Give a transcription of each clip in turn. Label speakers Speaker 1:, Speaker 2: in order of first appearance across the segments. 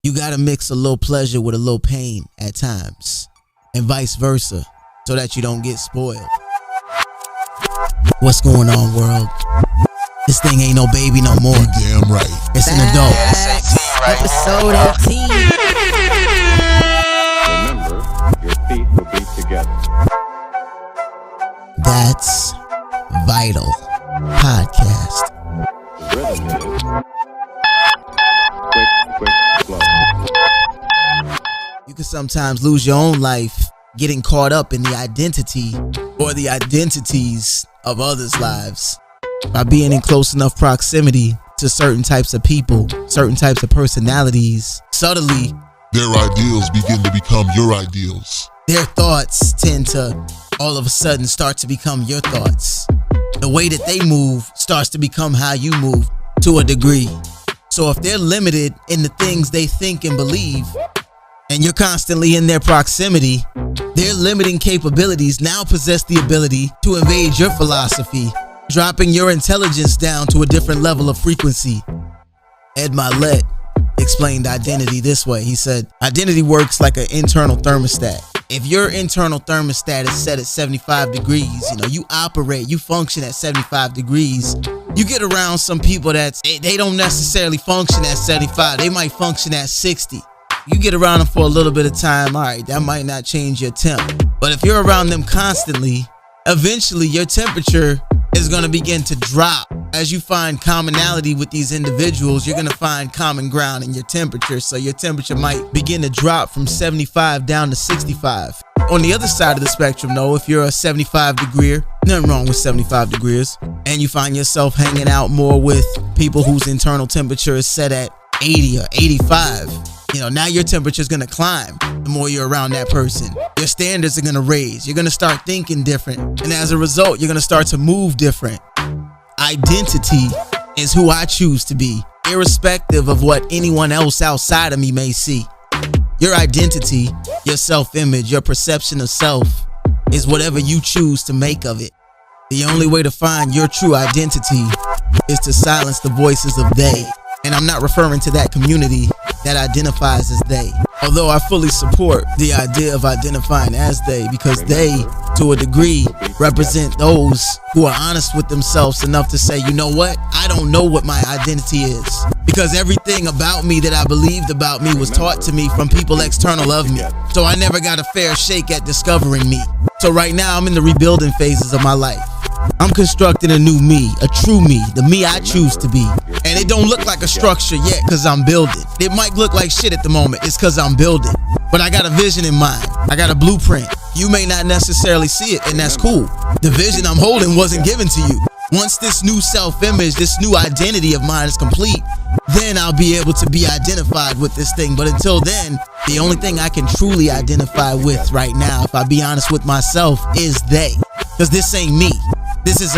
Speaker 1: You gotta mix a little pleasure with a little pain at times, and vice versa, so that you don't get spoiled. What's going on, world? This thing ain't no baby no more.
Speaker 2: You damn right.
Speaker 1: It's an adult.
Speaker 3: Episode 18.
Speaker 4: Remember, your feet will be together.
Speaker 1: That's Vital Podcast.
Speaker 4: The rhythm is quick flow.
Speaker 1: You can sometimes lose your own life getting caught up in the identity or the identities of others' lives by being in close enough proximity to certain types of people, certain types of personalities. Subtly,
Speaker 2: Their ideals begin to become your ideals.
Speaker 1: their thoughts tend to all of a sudden start to become your thoughts. The way that they move starts to become how you move to a degree. So if they're limited in the things they think and believe, and you're constantly in their proximity, their limiting capabilities now possess the ability to invade your philosophy, dropping your intelligence down to a different level of frequency. Ed Milet explained identity this way. He said, identity works like an internal thermostat. If your internal thermostat is set at 75 degrees, you operate, you function at 75 degrees. You get around some people they don't necessarily function at 75. They might function at 60. You get around them for a little bit of time, all right, that might not change your temp. But if you're around them constantly, eventually your temperature is going to begin to drop. As you find commonality with these individuals, you're going to find common ground in your temperature. So your temperature might begin to drop from 75 down to 65. On the other side of the spectrum, though, if you're a 75 degreer, nothing wrong with 75 degrees, and you find yourself hanging out more with people whose internal temperature is set at 80 or 85, now your temperature is going to climb the more you're around that person. Your standards are going to raise. You're going to start thinking different. And as a result, you're going to start to move different. Identity is who I choose to be, irrespective of what anyone else outside of me may see. Your identity, your self-image, your perception of self is whatever you choose to make of it. The only way to find your true identity is to silence the voices of they. And I'm not referring to that community that identifies as they. Although I fully support the idea of identifying as they, because they, to a degree, represent those who are honest with themselves enough to say, you know what? I don't know what my identity is. Because everything about me that I believed about me was taught to me from people external of me. So I never got a fair shake at discovering me. So right now I'm in the rebuilding phases of my life. I'm constructing a new me, a true me, the me I choose to be. And it don't look like a structure yet because I'm building. It might look like shit at the moment. It's because I'm building. But I got a vision in mind. I got a blueprint. You may not necessarily see it, and that's cool. The vision I'm holding wasn't given to you. Once this new self-image, this new identity of mine is complete, then I'll be able to be identified with this thing. But until then, the only thing I can truly identify with right now, if I be honest with myself, is they. Because this ain't me. This is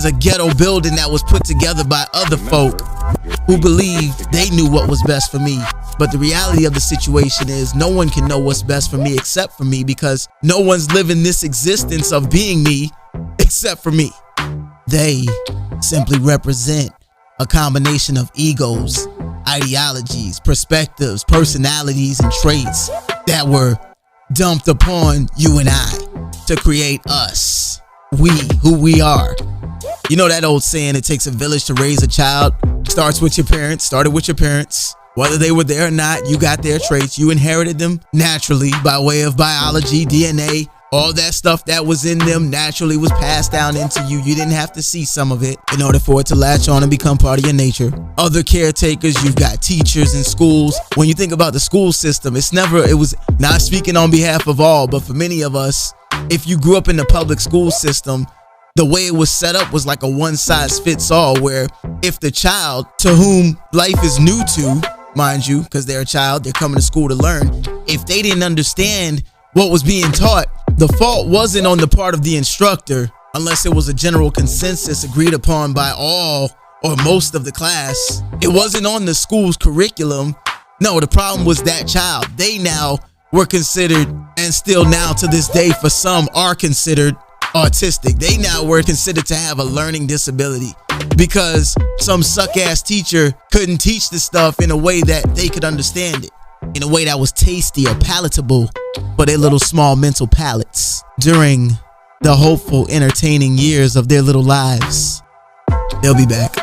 Speaker 1: a ghetto building that was put together by other folk who believed they knew what was best for me. But the reality of the situation is no one can know what's best for me except for me, because no one's living this existence of being me except for me. They simply represent a combination of egos, ideologies, perspectives, personalities, and traits that were dumped upon you and I to create us. We, who we are. You know that old saying, it takes a village to raise a child. Started with your parents. Whether they were there or not, you got their traits. You inherited them naturally by way of biology, DNA. All that stuff that was in them naturally was passed down into you. You didn't have to see some of it in order for it to latch on and become part of your nature. Other caretakers, you've got teachers in schools. When you think about the school system, it was not speaking on behalf of all, but for many of us, if you grew up in the public school system, the way it was set up was like a one-size-fits-all, where if the child to whom life is new to, mind you, because they're a child, they're coming to school to learn, if they didn't understand what was being taught, the fault wasn't on the part of the instructor, unless it was a general consensus agreed upon by all or most of the class. It wasn't on the school's curriculum. No, the problem was that child. They now were considered, and still now to this day for some are considered, autistic. They now were considered to have a learning disability because some suck-ass teacher couldn't teach the stuff in a way that they could understand it, in a way that was tasty or palatable for their little small mental palates during the hopeful, entertaining years of their little lives. They'll be back.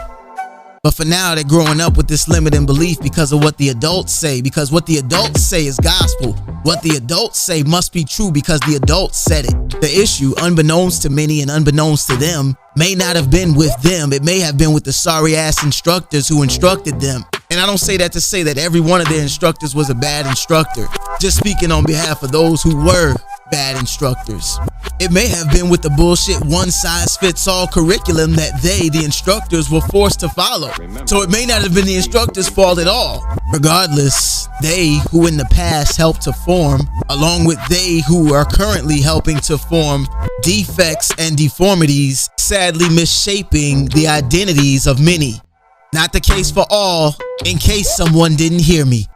Speaker 1: But for now, they're growing up with this limiting belief because of what the adults say, because what the adults say is gospel. What the adults say must be true because the adults said it. The issue, unbeknownst to many and unbeknownst to them, may not have been with them. It may have been with the sorry-ass instructors who instructed them. And I don't say that to say that every one of their instructors was a bad instructor. Just speaking on behalf of those who were bad instructors. It may have been with the bullshit one-size-fits-all curriculum that they, the instructors, were forced to follow. So it may not have been the instructors' fault at all. Regardless, they who in the past helped to form, along with they who are currently helping to form defects and deformities, sadly misshaping the identities of many. Not the case for all, in case someone didn't hear me.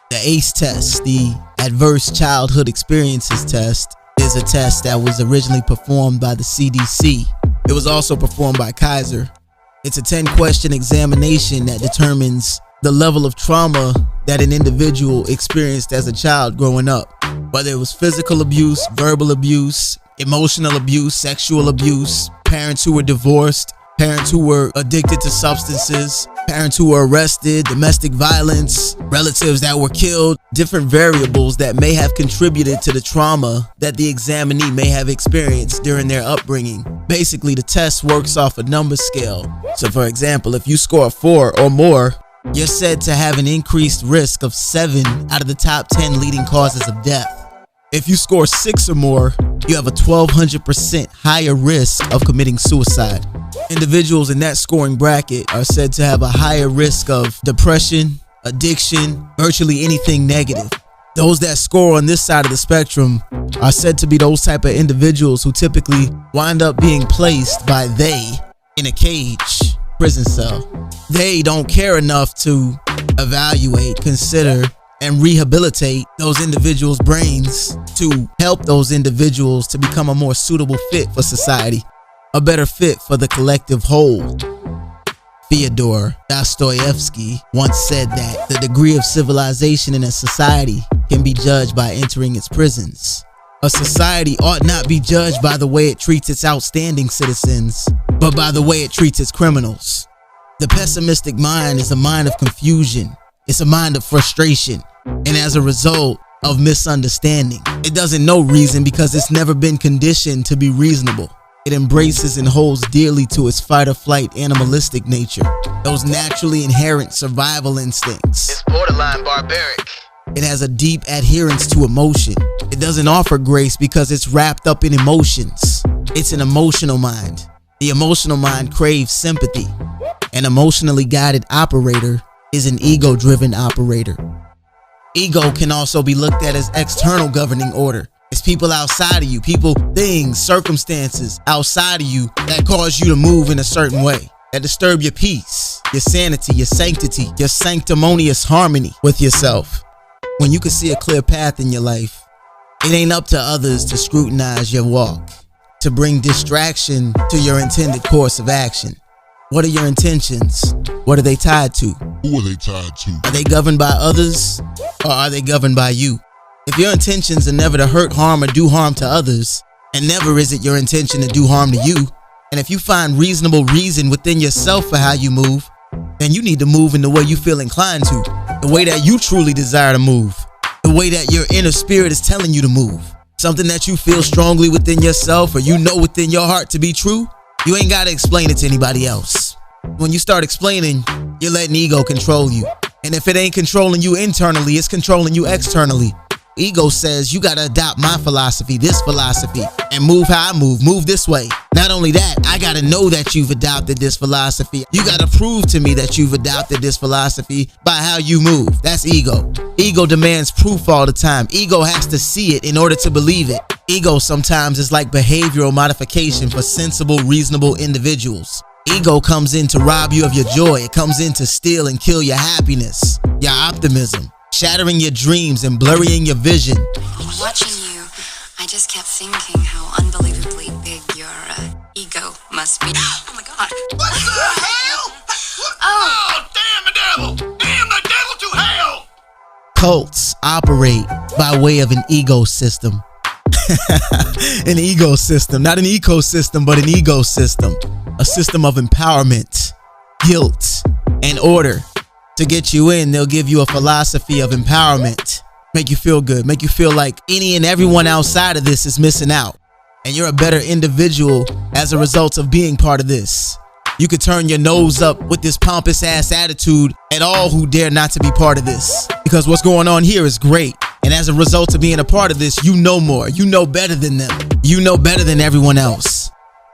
Speaker 1: The ACE test, the Adverse Childhood Experiences Test, is a test that was originally performed by the CDC. It was also performed by Kaiser. It's a 10-question examination that determines the level of trauma that an individual experienced as a child growing up. Whether it was physical abuse, verbal abuse, emotional abuse, sexual abuse, parents who were divorced, parents who were addicted to substances, parents who were arrested, domestic violence, relatives that were killed, different variables that may have contributed to the trauma that the examinee may have experienced during their upbringing. Basically, the test works off a number scale. So for example, if you score a 4 or more, you're said to have an increased risk of 7 out of the top 10 leading causes of death. If you score 6 or more, you have a 1,200% higher risk of committing suicide. Individuals in that scoring bracket are said to have a higher risk of depression, addiction, virtually anything negative. Those that score on this side of the spectrum are said to be those type of individuals who typically wind up being placed by they in a cage, prison cell. They don't care enough to evaluate, consider, and rehabilitate those individuals' brains to help those individuals to become a more suitable fit for society, a better fit for the collective whole. Fyodor Dostoevsky once said that the degree of civilization in a society can be judged by entering its prisons. A society ought not be judged by the way it treats its outstanding citizens, but by the way it treats its criminals. The pessimistic mind is a mind of confusion. It's a mind of frustration, and as a result of misunderstanding. It doesn't know reason because it's never been conditioned to be reasonable. It embraces and holds dearly to its fight or flight animalistic nature, those naturally inherent survival instincts. It's borderline barbaric. It has a deep adherence to emotion. It doesn't offer grace because it's wrapped up in emotions. It's an emotional mind. The emotional mind craves sympathy. An emotionally guided operator is an ego-driven operator. Ego can also be looked at as external governing order. It's people outside of you, people, things, circumstances outside of you that cause you to move in a certain way, that disturb your peace, your sanity, your sanctity, your sanctimonious harmony with yourself. When you can see a clear path in your life, it ain't up to others to scrutinize your walk, to bring distraction to your intended course of action. What are your intentions? What are they tied to?
Speaker 2: Who are they tied to?
Speaker 1: Are they governed by others, or are they governed by you? If your intentions are never to hurt, harm, or do harm to others, and never is it your intention to do harm to you, and if you find reasonable reason within yourself for how you move, then you need to move in the way you feel inclined to, the way that you truly desire to move, the way that your inner spirit is telling you to move. Something that you feel strongly within yourself or you know within your heart to be true, you ain't got to explain it to anybody else. When you start explaining, you're letting ego control you. And if it ain't controlling you internally, it's controlling you externally. Ego says you gotta adopt my philosophy, this philosophy, and move how I move this way. Not only that, I gotta know that you've adopted this philosophy. You gotta prove to me that you've adopted this philosophy by how you move. That's ego. Ego demands proof all the time. Ego has to see it in order to believe it. Ego sometimes is like behavioral modification for sensible, reasonable individuals. Ego comes in to rob you of your joy. It comes in to steal and kill your happiness, your optimism, shattering your dreams and blurring your vision.
Speaker 3: Watching you, I just kept thinking how unbelievably big your ego must be. Oh my god.
Speaker 5: What the hell? Oh, damn the devil! Damn the devil to hell!
Speaker 1: Cults operate by way of an ecosystem. An ecosystem, not an ecosystem, but an ecosystem. A system of empowerment, guilt, and order. To get you in, they'll give you a philosophy of empowerment. Make you feel good, make you feel like any and everyone outside of this is missing out. And you're a better individual as a result of being part of this. You could turn your nose up with this pompous ass attitude at all who dare not to be part of this. Because what's going on here is great. And as a result of being a part of this, you know more. You know better than them. You know better than everyone else.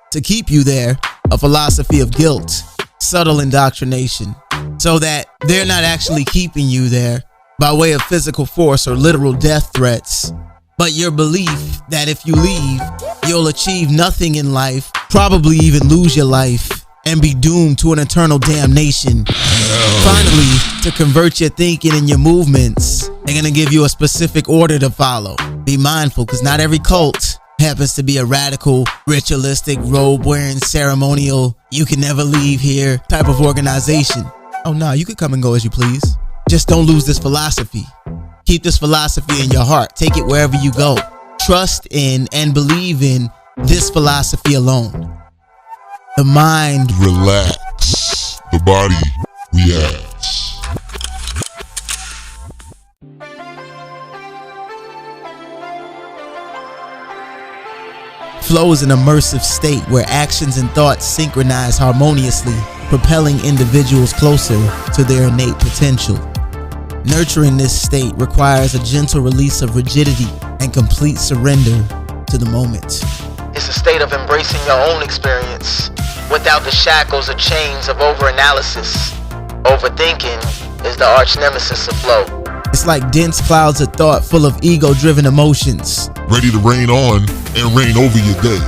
Speaker 1: To keep you there, a philosophy of guilt, subtle indoctrination, so that they're not actually keeping you there by way of physical force or literal death threats, but your belief that if you leave, you'll achieve nothing in life, probably even lose your life, and be doomed to an eternal damnation. Finally, to convert your thinking and your movements, they're gonna give you a specific order to follow. Be mindful, because not every cult happens to be a radical, ritualistic, robe-wearing, ceremonial, you can never leave here type of organization. Oh no, you could come and go as you please. Just don't lose this philosophy. Keep this philosophy in your heart. Take it wherever you go. Trust in and believe in this philosophy alone. The mind
Speaker 2: Relax. The body reacts.
Speaker 1: flow is an immersive state where actions and thoughts synchronize harmoniously, propelling individuals closer to their innate potential. Nurturing this state requires a gentle release of rigidity and complete surrender to the moment. It's a state of embracing your own experience without the shackles or chains of overanalysis. Overthinking is the arch nemesis of flow. It's like dense clouds of thought full of ego-driven emotions,
Speaker 2: ready to rain on and rain over your day.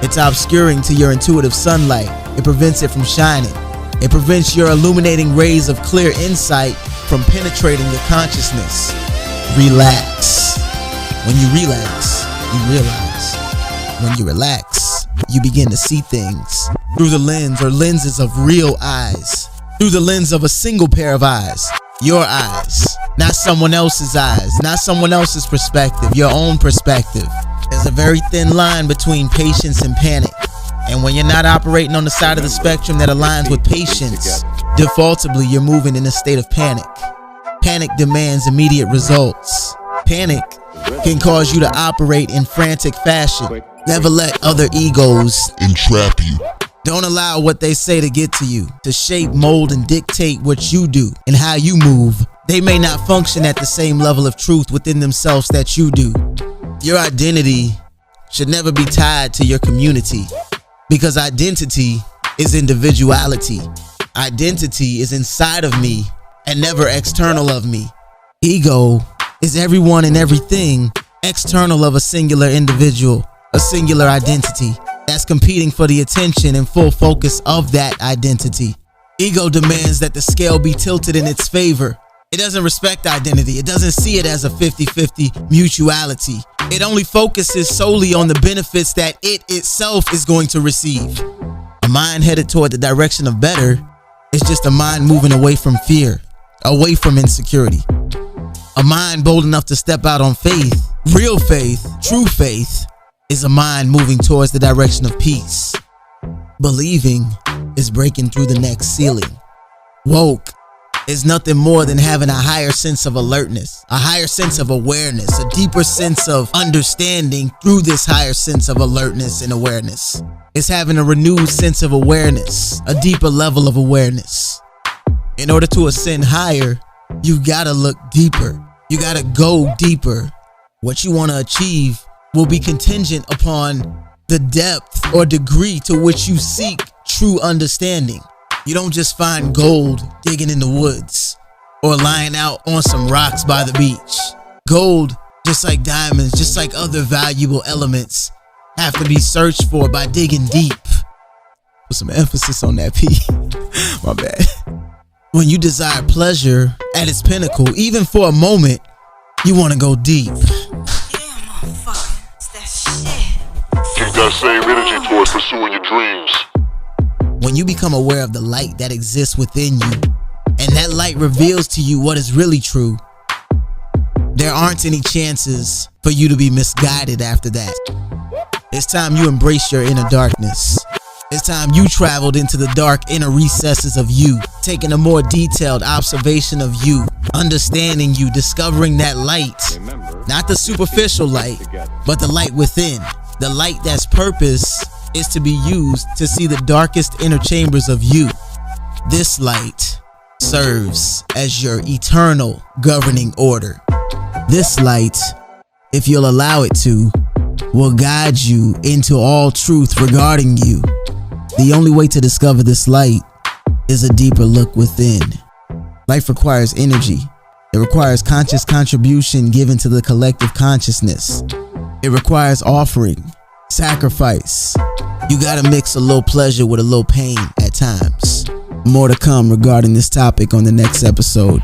Speaker 1: It's obscuring to your intuitive sunlight. It prevents it from shining. It prevents your illuminating rays of clear insight from penetrating your consciousness. Relax. When you relax, you realize. When you relax, you begin to see things through the lens or lenses of real eyes. Through the lens of a single pair of eyes. Your eyes. Not someone else's eyes. Not someone else's perspective. Your own perspective. There's a very thin line between patience and panic. And when you're not operating on the side of the spectrum that aligns with patience, defaultably you're moving in a state of panic. Panic demands immediate results. Panic can cause you to operate in frantic fashion. Never let other egos
Speaker 2: entrap you.
Speaker 1: Don't allow what they say to get to you, to shape, mold, and dictate what you do and how you move. They may not function at the same level of truth within themselves that you do. Your identity should never be tied to your community, because identity is individuality. Identity is inside of me and never external of me. Ego is everyone and everything external of a singular individual, a singular identity that's competing for the attention and full focus of that identity. Ego demands that the scale be tilted in its favor. It doesn't respect identity. It doesn't see it as a 50-50 mutuality. It only focuses solely on the benefits that it itself is going to receive. A mind headed toward the direction of better is just a mind moving away from fear, away from insecurity. A mind bold enough to step out on faith, real faith, true faith, is a mind moving towards the direction of peace. Believing is breaking through the next ceiling. Woke is nothing more than having a higher sense of alertness, a higher sense of awareness, a deeper sense of understanding through this higher sense of alertness and awareness. It's having a renewed sense of awareness, a deeper level of awareness. In order to ascend higher, you gotta look deeper. You gotta go deeper. What you want to achieve will be contingent upon the depth or degree to which you seek true understanding. You don't just find gold digging in the woods or lying out on some rocks by the beach. Gold, just like diamonds, just like other valuable elements, have to be searched for by digging deep. With some emphasis on that P. My bad. When you desire pleasure at its pinnacle, even for a moment, you want to go deep.
Speaker 3: Yeah, motherfucker. It's that
Speaker 2: that same energy towards pursuing your dreams.
Speaker 1: When you become aware of the light that exists within you, and that light reveals to you what is really true, there aren't any chances for you to be misguided after that. It's time you embrace your inner darkness. It's time you traveled into the dark inner recesses of you, taking a more detailed observation of you, understanding you, discovering that light, not the superficial light, but the light within, the light that's purpose is to be used to see the darkest inner chambers of you. This light serves as your eternal governing order. This light, if you'll allow it to, will guide you into all truth regarding you. The only way to discover this light is a deeper look within. Life requires energy. It requires conscious contribution given to the collective consciousness. It requires offering, sacrifice. You gotta mix a little pleasure with a little pain at times. More to come regarding this topic on the next episode.